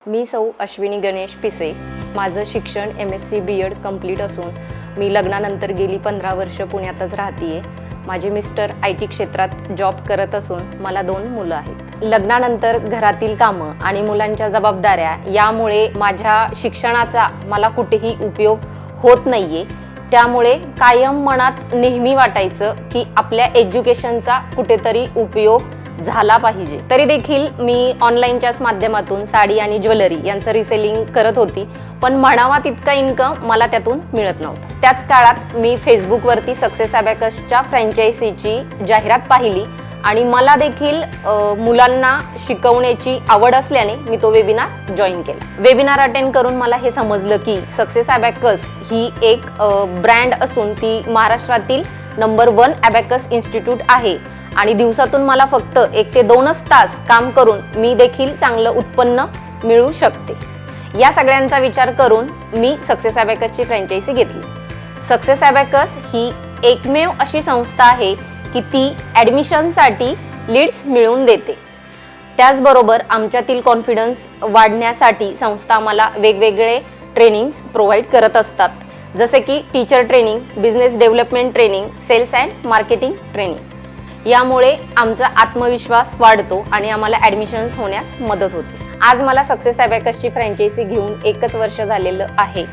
मी सौ अश्विनी गणेश पिसे। माझं शिक्षण MSc B.Ed कंप्लीट असून मी लग्नानंतर गेली 15 वर्ष पुण्यातच राहतेय। माझे मिस्टर IT क्षेत्रात जॉब करत असून मला 2 मुलं आहेत। लग्नानंतर घरातील कामं आणि मुलांच्या जबाबदाऱ्या यामुळे माझ्या शिक्षणाचा मला कुठेही उपयोग होत नाहीये। त्यामुळे कायम मनात नेहमी वाटायचं की आपल्या एज्युकेशनचा कुठेतरी उपयोग झाला पाहिजे। तरी देखील मी ऑनलाईनच्याच माध्यमातून साडी आणि ज्वेलरी यांचं रिसेलिंग करत होती, पण म्हणावा तितका इन्कम मला त्यातून मिळत नव्हता। त्याच काळात मी फेसबुकवरती सक्सेस अबॅकसच्या फ्रँचायझीची जाहिरात पाहिली आणि मला देखील मुलांना शिकवण्याची आवड असल्याने मी तो वेबिनार जॉईन केला। वेबिनार अटेंड करून मला हे समजलं की सक्सेस अबॅकस ही एक ब्रँड असून ती महाराष्ट्रातील नंबर 1 अबॅकस इन्स्टिट्यूट आहे आणि दिवसातून मला फक्त 1 ते 2च तास काम करून मी देखील चांगलं उत्पन्न मिळवू शकते। या सगळ्यांचा विचार करून मी सक्सेस अबॅकसची फ्रँचायझी घेतली। सक्सेस अबॅकस ही एकमेव अशी संस्था आहे की ती ॲडमिशनसाठी लीड्स मिळवून देते। त्याचबरोबर आमच्यातील कॉन्फिडन्स वाढण्यासाठी संस्था आम्हाला वेगवेगळे ट्रेनिंग्स प्रोव्हाइड करत असतात, जसे की teacher training, business development training, sales and marketing training. यामुळे आमचा आत्मविश्वास वाढतो आणि आम्हाला ॲडमिशन्स होण्यास मदत होते। आज मला सक्सेस अबॅकसची फ्रँचायझी घेऊन 1च वर्ष झालेलं आहे।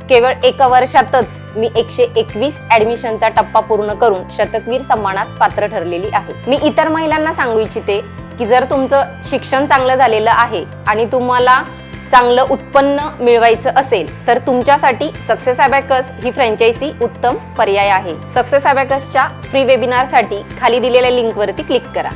केवळ 1 वर्षातच मी 121 ॲडमिशनचा टप्पा पूर्ण करून शतकवीर सन्मानास पात्र ठरलेली आहे। मी इतर महिलांना सांगू इच्छिते की जर तुमचं शिक्षण चांगलं झालेलं आहे आणि तुम्हाला चांगलं उत्पन्न मिळवायचं असेल तर तुमच्यासाठी सक्सेस अबॅकस ही फ्रँचायझी उत्तम पर्याय आहे। सक्सेस अबॅकसच्या फ्री वेबिनारसाठी खाली दिलेल्या लिंकवरती क्लिक करा।